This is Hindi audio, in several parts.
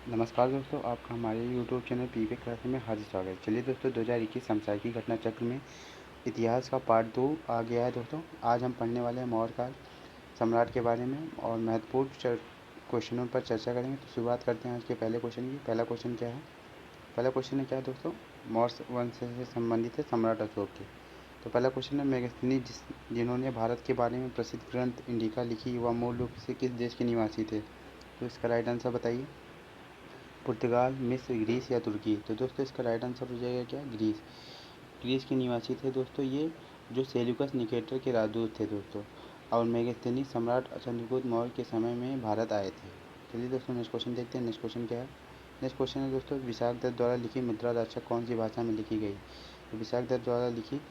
नमस्कार दोस्तों, आपका हमारे यूट्यूब चैनल पीवी क्लास में हार्दिक स्वागत है। चलिए दोस्तों, 2021 समसामयिकी घटना चक्र में इतिहास का पार्ट 2 आ गया है। दोस्तों आज हम पढ़ने वाले हैं मौर्यकाल सम्राट के बारे में और महत्वपूर्ण क्वेश्चनों पर चर्चा करेंगे। तो शुरुआत करते हैं आज के पहले क्वेश्चन की। पहला क्वेश्चन क्या है? पहला क्वेश्चन है क्या है दोस्तों? मौर्य वंश से संबंधित है सम्राट अशोक के। तो पहला क्वेश्चन है, मेगस्थनीज जिन्होंने भारत के बारे में प्रसिद्ध ग्रंथ इंडिका लिखी, वह मूल रूप से किस देश के निवासी थे? तो इसका राइट आंसर बताइए। पुर्तगाल, मिस्र, ग्रीस या तुर्की? तो दोस्तों इसका राइट आंसर हो जाएगा क्या? ग्रीस। ग्रीस के निवासी थे दोस्तों ये, जो सेल्यूकस निकेटर के राजदूत थे दोस्तों, और मेगस्थनीज सम्राट चंद्रगुप्त मौर्य के समय में भारत आए थे। चलिए दोस्तों नेक्स्ट क्वेश्चन देखते हैं। नेक्स्ट क्वेश्चन क्या है? नेक्स्ट क्वेश्चन है दोस्तों, विशाख दत्त द्वारा लिखी मुद्रा राक्षक कौन सी भाषा में लिखी गई? तो विशाख दत्त द्वारा लिखी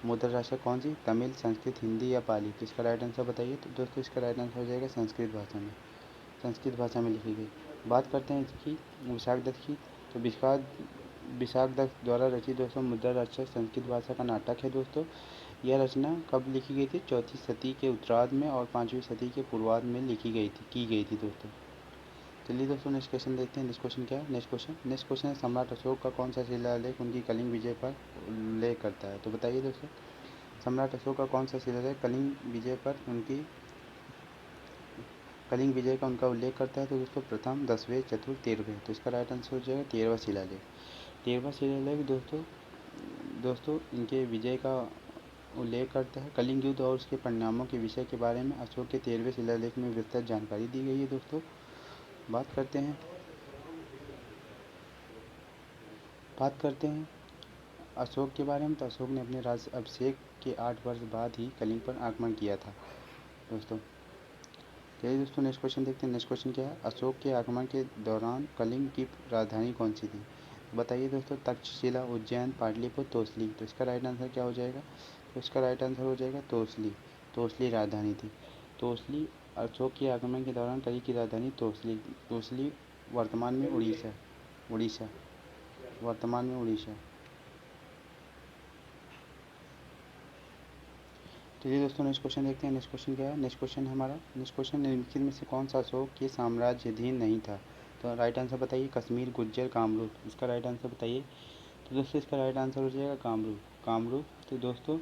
मुद्रा राक्षक कौन सी? तमिल, संस्कृत, हिंदी या पाली? तो इसका राइट आंसर बताइए। तो दोस्तों इसका राइट आंसर हो जाएगा संस्कृत भाषा में। संस्कृत भाषा में लिखी गई। बात करते हैं इसकी विशाख दत्त की। तो विशाख दत्त द्वारा रचित दोस्तों मुद्रा राक्षस संस्कृत भाषा का नाटक है दोस्तों। यह रचना कब लिखी गई थी? 4वीं सदी के उत्तरार्ध में और 5वीं सदी के पूर्वार्ध में की गई थी दोस्तों। चलिए दोस्तों नेक्स्ट क्वेश्चन देखते हैं। नेक्स्ट क्वेश्चन क्या है? नेक्स्ट क्वेश्चन है, सम्राट अशोक का कौन सा शिलालेख उनकी कलिंग विजय पर उल्लेख करता है? तो बताइए दोस्तों, सम्राट अशोक का कौन सा शिलालेख कलिंग विजय का उनका उल्लेख करता है? तो दोस्तों प्रथम, 10वें, चतुर्थ, 13वें? तो इसका राइट आंसर हो जाएगा 13वां शिलालेख। 13वां शिलालेख दोस्तों इनके विजय का उल्लेख करता है। कलिंग युद्ध और उसके परिणामों के विषय के बारे में अशोक के 13वें शिलालेख में विस्तृत जानकारी दी गई है दोस्तों। बात करते हैं अशोक के बारे में। तो अशोक ने अपने राज्य अभिषेक के 8 वर्ष बाद ही कलिंग पर आक्रमण किया था दोस्तों। चलिए दोस्तों नेक्स्ट क्वेश्चन देखते हैं। नेक्स्ट क्वेश्चन क्या है? अशोक के आगमन के दौरान कलिंग की राजधानी कौन सी थी? बताइए दोस्तों, तक्षशिला, उज्जैन, पाटलिपुत्र, तोसली? तो इसका राइट आंसर क्या हो जाएगा? तो इसका राइट आंसर हो जाएगा तोसली। तोसली राजधानी थी। तोसली अशोक के आगमन के दौरान कलिंग की राजधानी तोसली। तोसली वर्तमान में उड़ीसा वर्तमान में उड़ीसा। चलिए दोस्तों नेक्स्ट क्वेश्चन देखते हैं। नेक्स्ट क्वेश्चन क्या है? नेक्स्ट क्वेश्चन निम्नलिखित में से कौन सा अशोक के साम्राज्याधीन नहीं था? तो राइट आंसर बताइए। कश्मीर, गुज्जर, कामरूप? इसका राइट आंसर बताइए। तो दोस्तों इसका राइट आंसर हो जाएगा कामरूप। तो दोस्तों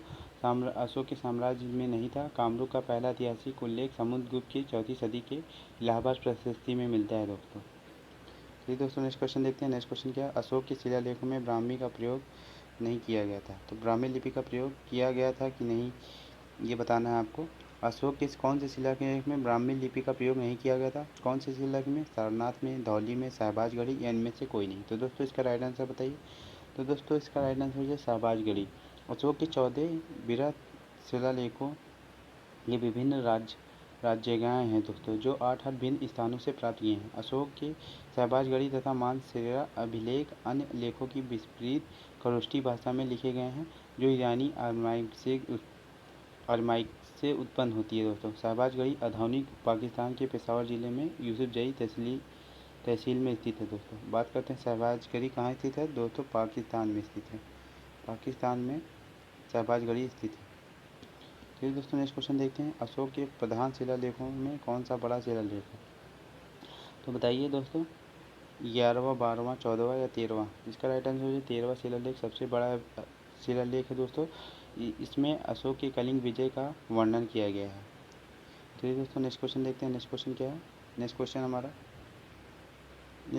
अशोक के साम्राज्य में नहीं था। कामरूप का पहला ऐतिहासिक उल्लेख समुद्रगुप्त की 4वीं सदी के इलाहाबाद प्रशस्ति में मिलता है दोस्तों। चलिए दोस्तों नेक्स्ट क्वेश्चन देखते हैं। नेक्स्ट क्वेश्चन क्या है? अशोक के शिलालेखों में ब्राह्मी का प्रयोग नहीं किया गया था। तो ब्राह्मी लिपि का प्रयोग किया गया था कि नहीं, ये बताना है आपको। अशोक के कौन से शिलालेख में ब्राह्मी लिपि का प्रयोग नहीं किया गया था? कौन से शिलालेख में? सारनाथ में, धौली में, शहबाजगढ़ी या इनमें से कोई नहीं? तो दोस्तों इसका राइट आंसर बताइए। तो दोस्तों इसका राइट आंसर हो जाए शहबाजगढ़ी। अशोक के 14 बृहद शिलालेखों ये विभिन्न राज्यगाएँ हैं दोस्तों, जो 8 भिन्न स्थानों से प्राप्त किए हैं। अशोक के शहबाजगढ़ी तथा मानसेरा अभिलेख अन्य लेखों की विपरीत खरोष्ठी भाषा में लिखे गए हैं, जो ईरानी अरमाइक से उत्पन्न होती है दोस्तों। शहबाजगढ़ी आधुनिक पाकिस्तान के पेशावर जिले में यूसुफजई तहसील में स्थित है दोस्तों। बात करते हैं शहबाजगढ़ी कहाँ स्थित है दोस्तों? पाकिस्तान में स्थित है। पाकिस्तान में शहबाजगढ़ी स्थित है। चलिए दोस्तों नेक्स्ट क्वेश्चन देखते हैं। अशोक के प्रधान शिलालेखों में कौन सा बड़ा शिलालेख है? तो बताइए दोस्तों, 11वां, 12वां, 14वां या 13वां? इसका राइट आंसर है 13वां शिलालेख सबसे बड़ा शिलालेख है दोस्तों। इसमें अशोक के कलिंग विजय का वर्णन किया गया है। चलिए दोस्तों नेक्स्ट क्वेश्चन देखते हैं। नेक्स्ट क्वेश्चन क्या है? नेक्स्ट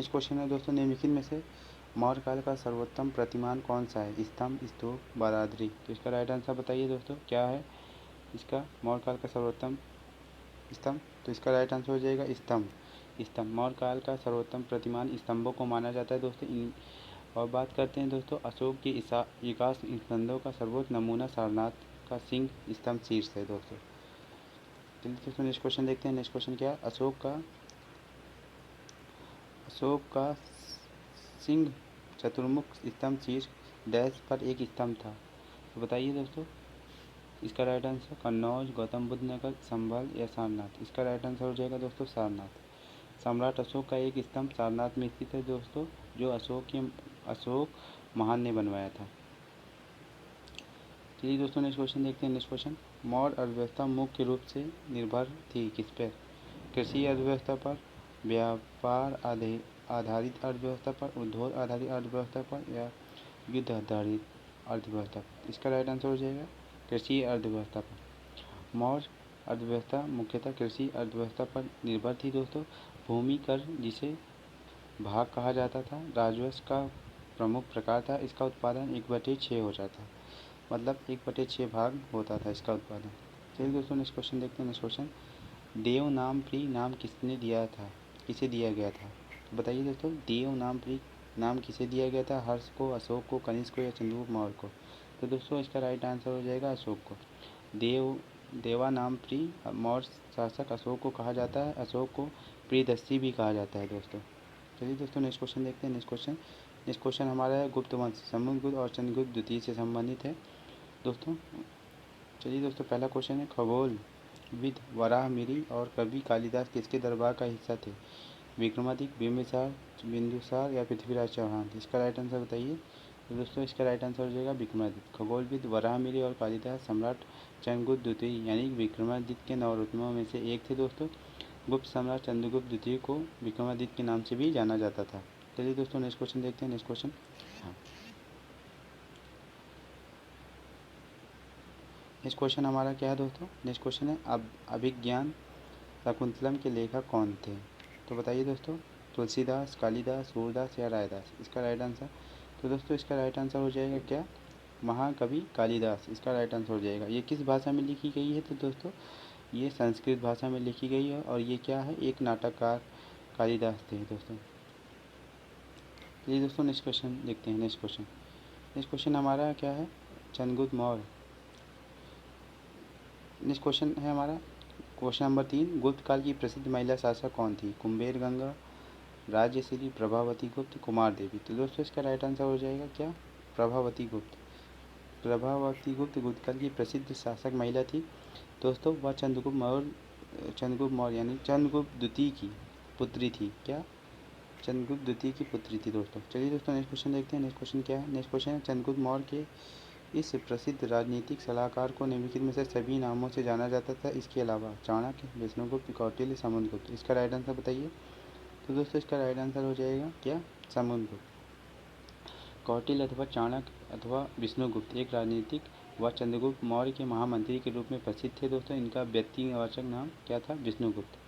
क्वेश्चन है दोस्तों, निम्नलिखित में से मौर्य काल का सर्वोत्तम प्रतिमान कौन सा है? स्तंभ, स्तूप, बारादरी? तो इसका राइट आंसर बताइए दोस्तों, क्या है इसका मौर्य काल का सर्वोत्तम? स्तंभ। तो इसका राइट आंसर हो जाएगा स्तंभ। मौर्य काल का सर्वोत्तम प्रतिमान स्तंभों को माना जाता है दोस्तों। और बात करते हैं दोस्तों, अशोक के विकास स्तंभों का सर्वोच्च नमूना सारनाथ का सिंह स्तंभ शीर्ष है दोस्तों। चलिए दोस्तों नेक्स्ट क्वेश्चन देखते हैं। नेक्स्ट क्वेश्चन क्या है? अशोक का सिंह चतुर्मुख स्तंभ शीर्ष डैश पर एक स्तंभ था। तो बताइए दोस्तों, इसका राइट आंसर कन्नौज, गौतम बुद्ध नगर, संभल या सारनाथ? इसका राइट आंसर हो जाएगा दोस्तों सारनाथ। सम्राट अशोक का एक स्तंभ सारनाथ में स्थित है दोस्तों, जो अशोक महान ने बनवाया था। चलिए दोस्तों नेक्स्ट क्वेश्चन देखते हैं। नेक्स्ट क्वेश्चन, मौर्य अर्थव्यवस्था मुख्य रूप से निर्भर थी किस पर? कृषि अर्थव्यवस्था पर, व्यापार आधारित अर्थव्यवस्था पर, उद्योग आधारित अर्थव्यवस्था पर या युद्ध आधारित अर्थव्यवस्था पर? इसका राइट आंसर हो जाएगा कृषि अर्थव्यवस्था पर। मौर्य अर्थव्यवस्था मुख्यतः कृषि अर्थव्यवस्था पर निर्भर थी दोस्तों। भूमि कर जिसे भाग कहा जाता था, राजस्व का प्रमुख प्रकार था। इसका उत्पादन 1/6 हो जाता, मतलब 1/6 भाग होता था इसका उत्पादन। चलिए दोस्तों नेक्स्ट क्वेश्चन देखते हैं। नेक्स्ट क्वेश्चन, देव नाम प्री नाम किसने दिया था, किसे दिया गया था? तो बताइए दोस्तों, देव नाम प्री नाम किसे दिया गया था? हर्ष को, अशोक को, कनिष्क को या चंद्रगुप्त मौर्य को? तो दोस्तों इसका राइट आंसर हो जाएगा अशोक को। देवा नाम प्री मौर्य शासक अशोक को कहा जाता है। अशोक को प्रियदर्शी भी कहा जाता है दोस्तों। चलिए दोस्तों नेक्स्ट क्वेश्चन देखते हैं। नेक्स्ट क्वेश्चन हमारा है गुप्त वंश, समुद्रगुप्त और चंद्रगुप्त द्वितीय से संबंधित है दोस्तों। चलिए दोस्तों पहला क्वेश्चन है, खगोल विद वराहमिहिर और कवि कालिदास किसके दरबार का हिस्सा थे? विक्रमादित्य, बिंदुसार या पृथ्वीराज चौहान? इसका राइट आंसर बताइए। तो दोस्तों इसका राइट आंसर हो जाएगा विक्रमादित्य। खगोलविद वराहमिहिर और कालिदास सम्राट चंद्रगुप्त द्वितीय यानी विक्रमादित्य के नवरत्नों में से एक थे दोस्तों। गुप्त सम्राट चंद्रगुप्त द्वितीय को विक्रमादित्य के नाम से भी जाना जाता था। चलिए दोस्तों नेक्स्ट क्वेश्चन देखते हैं। नेक्स्ट क्वेश्चन, नेक्स्ट क्वेश्चन हमारा क्या है दोस्तों? नेक्स्ट क्वेश्चन है अभिज्ञान शाकुंतलम के लेखक कौन थे? तो बताइए दोस्तों, तुलसीदास, कालिदास, सूरदास या रायदास? इसका राइट आंसर, तो दोस्तों इसका राइट आंसर हो जाएगा क्या? महाकवि कालिदास इसका राइट आंसर हो जाएगा। ये किस भाषा में लिखी गई है? तो दोस्तों ये संस्कृत भाषा में लिखी गई है और ये क्या है, एक नाटककार कालिदास थे दोस्तों। चलिए दोस्तों नेक्स्ट क्वेश्चन देखते हैं। नेक्स्ट क्वेश्चन हमारा क्या है? चंद्रगुप्त मौर्य। नेक्स्ट क्वेश्चन है हमारा क्वेश्चन नंबर 3, गुप्त काल की प्रसिद्ध महिला शासक कौन थी? कुंभेर गंगा, राजश्री, प्रभावती गुप्त, कुमार देवी? तो दोस्तों इसका राइट आंसर हो जाएगा क्या? प्रभावती गुप्त। प्रभावती गुप्त गुप्त काल की प्रसिद्ध शासक महिला थी दोस्तों। वह चंद्रगुप्त मौर्य यानी चंद्रगुप्त द्वितीय की पुत्री थी। क्या? चंद्रगुप्त द्वितीय की पुत्री थी दोस्तों। चलिए दोस्तों नेक्स्ट क्वेश्चन देखते हैं। नेक्स्ट क्वेश्चन क्या है? नेक्स्ट क्वेश्चन है, चंद्रगुप्त मौर्य के इस प्रसिद्ध राजनीतिक सलाहकार को निम्नलिखित में से सभी नामों से जाना जाता था इसके अलावा? चाणक्य, विष्णुगुप्त, कौटिल्य, समुद्रगुप्त? इसका राइट आंसर बताइए। तो दोस्तों इसका राइट आंसर हो जाएगा क्या? समुद्रगुप्त। कौटिल्य अथवा चाणक्य अथवा विष्णुगुप्त एक राजनीतिक व चंद्रगुप्त मौर्य के महामंत्री के रूप में प्रसिद्ध थे दोस्तों। इनका व्यक्तिवाचक नाम क्या था? विष्णुगुप्त।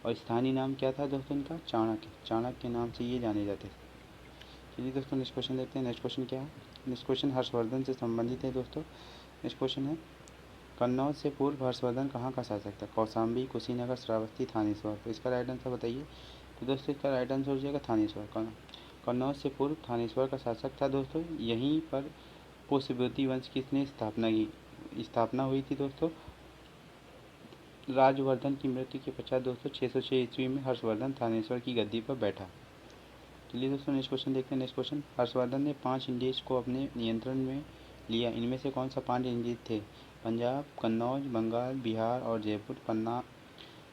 और स्थानीय नाम क्या था दोस्तों इनका? चाणक्य। चाणक्य के नाम से ये जाने जाते थे। चलिए दोस्तों नेक्स्ट क्वेश्चन देखते हैं। नेक्स्ट क्वेश्चन क्या है? नेक्स्ट क्वेश्चन हर्षवर्धन से संबंधित है दोस्तों। नेक्स्ट क्वेश्चन है, कन्नौज से पूर्व हर्षवर्धन कहाँ का शासक था? कौशाम्बी, कुशीनगर, श्रावस्ती, थानेश्वर? तो इसका राइट आंसर बताइए। तो दोस्तों इसका राइट आंसर हो जाएगा थानेश्वर। कन्नौज से पूर्व थानेश्वर का शासक था दोस्तों। यहीं पर पुष्यवती वंश की स्थापना हुई थी दोस्तों। राजवर्धन की मृत्यु के पश्चात दोस्तों 606 ईस्वी में हर्षवर्धन थानेश्वर की गद्दी पर बैठा। चलिए दोस्तों नेक्स्ट क्वेश्चन देखते हैं। नेक्स्ट क्वेश्चन, हर्षवर्धन ने 5 इंडीज को अपने नियंत्रण में लिया। इनमें से कौन सा 5 इंडीज थे? पंजाब, कन्नौज, बंगाल, बिहार और जयपुर, पन्ना,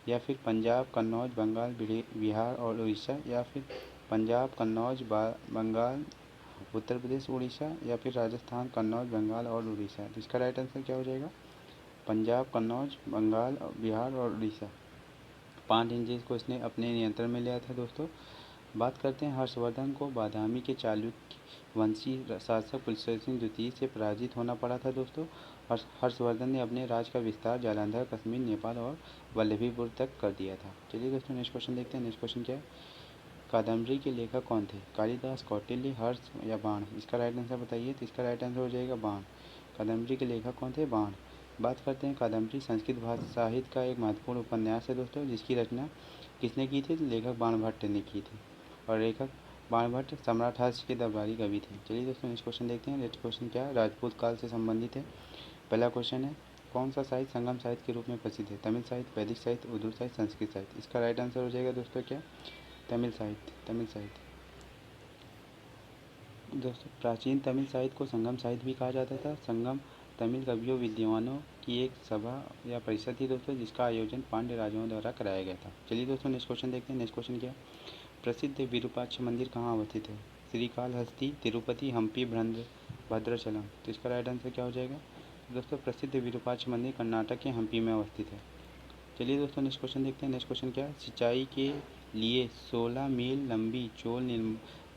या फिर पंजाब, कन्नौज, बंगाल, बिहार और उड़ीसा, या फिर पंजाब, कन्नौज, बंगाल, उत्तर प्रदेश, उड़ीसा, या फिर राजस्थान, कन्नौज, बंगाल और उड़ीसा? तो इसका राइट आंसर क्या हो जाएगा? पंजाब, कन्नौज, बंगाल, बिहार और उड़ीसा। 5 इंडीज को इसने अपने नियंत्रण में लिया था दोस्तों। बात करते हैं, हर्षवर्धन को बादामी के चालुक्य वंशी शासक पुलकेशिन द्वितीय से पराजित होना पड़ा था दोस्तों। हर्षवर्धन ने अपने राज का विस्तार जालंधर, कश्मीर, नेपाल और वल्लभीपुर तक कर दिया था। चलिए दोस्तों नेक्स्ट क्वेश्चन देखते हैं। नेक्स्ट क्वेश्चन क्या है? कादम्बरी के लेखक कौन थे? कालिदास, कौटिल्य, हर्ष या बाण? इसका राइट आंसर बताइए। तो इसका राइट आंसर हो जाएगा बाण। कादम्बरी के लेखक कौन थे? बाण। बात करते हैं, कादम्बरी संस्कृत भाषा साहित्य का एक महत्वपूर्ण उपन्यास है दोस्तों, जिसकी रचना किसने की थी? लेखक बाणभट्ट ने की थी। और लेखक बाणभट्ट सम्राट हर्ष के दरबारी कवि थे। चलिए दोस्तों नेक्स्ट क्वेश्चन देखते हैं। नेक्स्ट क्वेश्चन क्या है? राजपूत काल से संबंधित है। पहला क्वेश्चन है, कौन सा साहित्य संगम साहित्य के रूप में प्रसिद्ध है? तमिल साहित्य, वैदिक साहित्य, उर्दू साहित्य, संस्कृत साहित्य? इसका राइट आंसर हो जाएगा दोस्तों क्या? तमिल साहित्य। तमिल साहित्य दोस्तों, प्राचीन तमिल साहित्य को संगम साहित्य भी कहा जाता था। संगम तमिल कवियों विद्वानों की एक सभा या परिषद थी दोस्तों, जिसका आयोजन पांड्य राजाओं द्वारा कराया गया था। चलिए दोस्तों नेक्स्ट क्वेश्चन देखते हैं। नेक्स्ट क्वेश्चन क्या है? प्रसिद्ध विरूपाक्ष मंदिर कहाँ अवस्थित है? श्रीकालहस्ती, तिरुपति, हम्पी, भद्राचलम? तो इसका राइट आंसर क्या हो जाएगा? दोस्तों प्रसिद्ध विरूपाक्ष मंदिर कर्नाटक के हम्पी में अवस्थित है। चलिए दोस्तों नेक्स्ट क्वेश्चन देखते हैं। नेक्स्ट क्वेश्चन क्या है? सिंचाई के लिए 16 मील लंबी चोल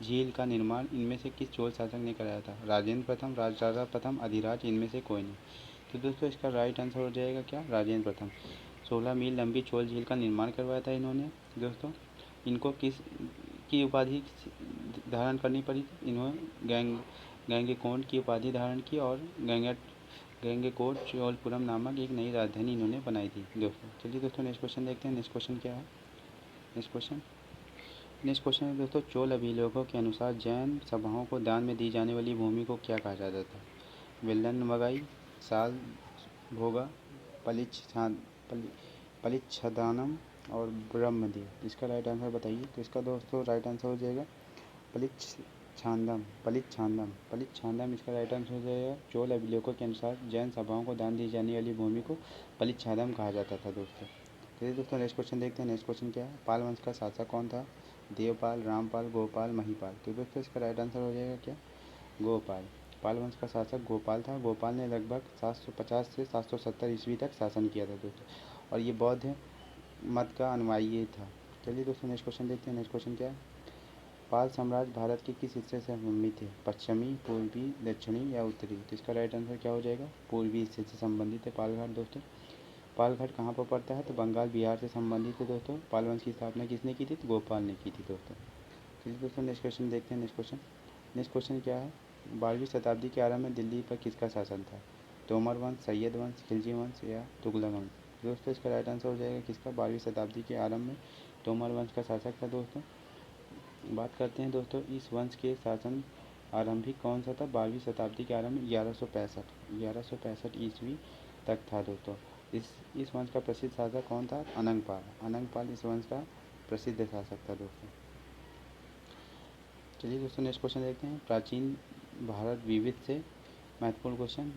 झील का निर्माण इनमें से किस चोल शासक ने कराया था? राजेंद्र प्रथम, राजा प्रथम, अधिराज, इनमें से कोई नहीं। तो दोस्तों इसका राइट आंसर हो जाएगा क्या? राजेंद्र प्रथम। 16 मील लंबी चोल झील का निर्माण करवाया था इन्होंने। दोस्तों इनको किस की उपाधि धारण करनी पड़ी? इन्होंने गंगैकोंड की उपाधि धारण की और गंगैकोंड चोलपुरम नामक एक नई राजधानी इन्होंने बनाई थी दोस्तों। चलिए दोस्तों नेक्स्ट क्वेश्चन देखते हैं। नेक्स्ट क्वेश्चन क्या है? नेक्स्ट क्वेश्चन है दोस्तों, चोल अभिलेखों के अनुसार जैन सभाओं को दान में दी जाने वाली भूमि को क्या कहा जाता था? विल्लनमगाई, साल भोगा, पलिच्छदानम और ब्रह्मदेव। इसका राइट आंसर बताइए। तो इसका दोस्तों राइट आंसर हो जाएगा पलिच्छांदम इसका राइट आंसर हो जाएगा। चोल अभिलेखों के अनुसार जैन सभाओं को दान दी जाने वाली भूमि को पलिच्छांदम कहा जाता था दोस्तों। चलिए दोस्तों नेक्स्ट क्वेश्चन देखते हैं। नेक्स्ट क्वेश्चन क्या है? पाल वंश का शासक कौन था? देवपाल, रामपाल, गोपाल, महिपाल। तो दोस्तों इसका राइट आंसर हो जाएगा क्या? गोपाल। पाल वंश का शासक गोपाल था। गोपाल ने लगभग 750 से 770 ईस्वी तक शासन किया था दोस्तों, और ये बौद्ध मत का अनुयायी था। चलिए दोस्तों नेक्स्ट क्वेश्चन देखते हैं। नेक्स्ट क्वेश्चन क्या है? पाल साम्राज्य भारत के किस हिस्से से संबंधित है? पश्चिमी, पूर्वी, दक्षिणी या उत्तरी? तो इसका राइट आंसर क्या हो जाएगा? पूर्वी हिस्से से संबंधित है पालघाट दोस्तों। पालघाट कहाँ पर पड़ता है? तो बंगाल बिहार से संबंधित है दोस्तों। पाल वंश की स्थापना किसने की थी? तो गोपाल ने की थी दोस्तों। चलिए दोस्तों नेक्स्ट क्वेश्चन देखते हैं। नेक्स्ट क्वेश्चन क्या है? 12वीं शताब्दी के आरंभ में दिल्ली पर किसका शासन था? तोमर वंश, सैयद वंश, खिलजी वंश या तुगलक वंश? दोस्तों इसका राइट आंसर हो जाएगा किसका? 12वीं शताब्दी के आरंभ में तोमर वंश का शासक था दोस्तों। बात करते हैं दोस्तों इस वंश के शासन आरंभिक कौन सा था? 12वीं शताब्दी के आरंभ में 1165 ईस्वी तक था दोस्तों। इस वंश का प्रसिद्ध शासक कौन था? अनंगपाल इस वंश का प्रसिद्ध शासक था दोस्तों। चलिए दोस्तों नेक्स्ट क्वेश्चन देखते हैं। प्राचीन भारत विविध से महत्वपूर्ण क्वेश्चन।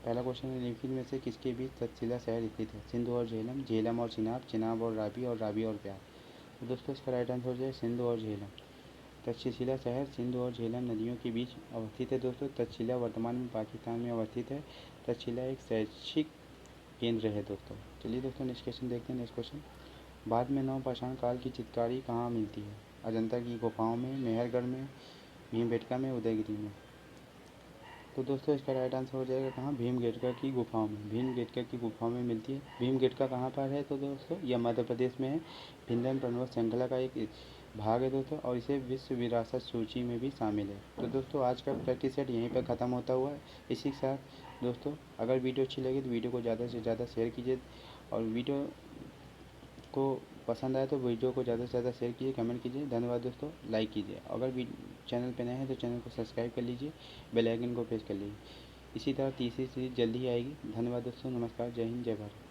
पहला क्वेश्चन है, निम्नलिखित में से किसके बीच तक्षशिला शहर स्थित है? सिंधु और झेलम, झेलम और चिनाब, चिनाब और रावी और प्यार? तो दोस्तों इसका राइट आंसर हो जाए सिंधु और झेलम। तक्षशिला शहर सिंधु और झेलम नदियों के बीच अवस्थित है दोस्तों। तक्षशिला वर्तमान में पाकिस्तान में अवस्थित है। तक्षशिला एक शैक्षिक केंद्र है दोस्तों। चलिए दोस्तों नेक्स्ट क्वेश्चन देखते हैं। नेक्स्ट क्वेश्चन, भारत में नवपाषाण काल की चित्रकारी कहाँ मिलती है? अजंता की गुफाओं में, मेहरगढ़ में, भीमबेटका में, उदयगिरी में? तो दोस्तों इसका राइट आंसर हो जाएगा कहाँ? भीमबेटका की गुफाओं में। भीमबेटका की गुफाओं में मिलती है। भीमबेटका कहाँ पर है? तो दोस्तों यह मध्य प्रदेश में है। विंध्य पर्वत श्रृंखला का एक भाग है दोस्तों, और इसे विश्व विरासत सूची में भी शामिल है। तो दोस्तों आज का प्रैक्टिस सेट यहीं पर ख़त्म होता हुआ है। इसी के साथ दोस्तों अगर वीडियो अच्छी लगी तो वीडियो को ज़्यादा से ज़्यादा शेयर कीजिए, और वीडियो को पसंद आए तो वीडियो को ज़्यादा से ज़्यादा शेयर कीजिए, कमेंट कीजिए। धन्यवाद दोस्तों। लाइक कीजिए। अगर चैनल पे नए हैं तो चैनल को सब्सक्राइब कर लीजिए, बेल आइकन को प्रेस कर लीजिए। इसी तरह तीसरी सीरीज जल्दी ही आएगी। धन्यवाद दोस्तों। नमस्कार। जय हिंद, जय भारत।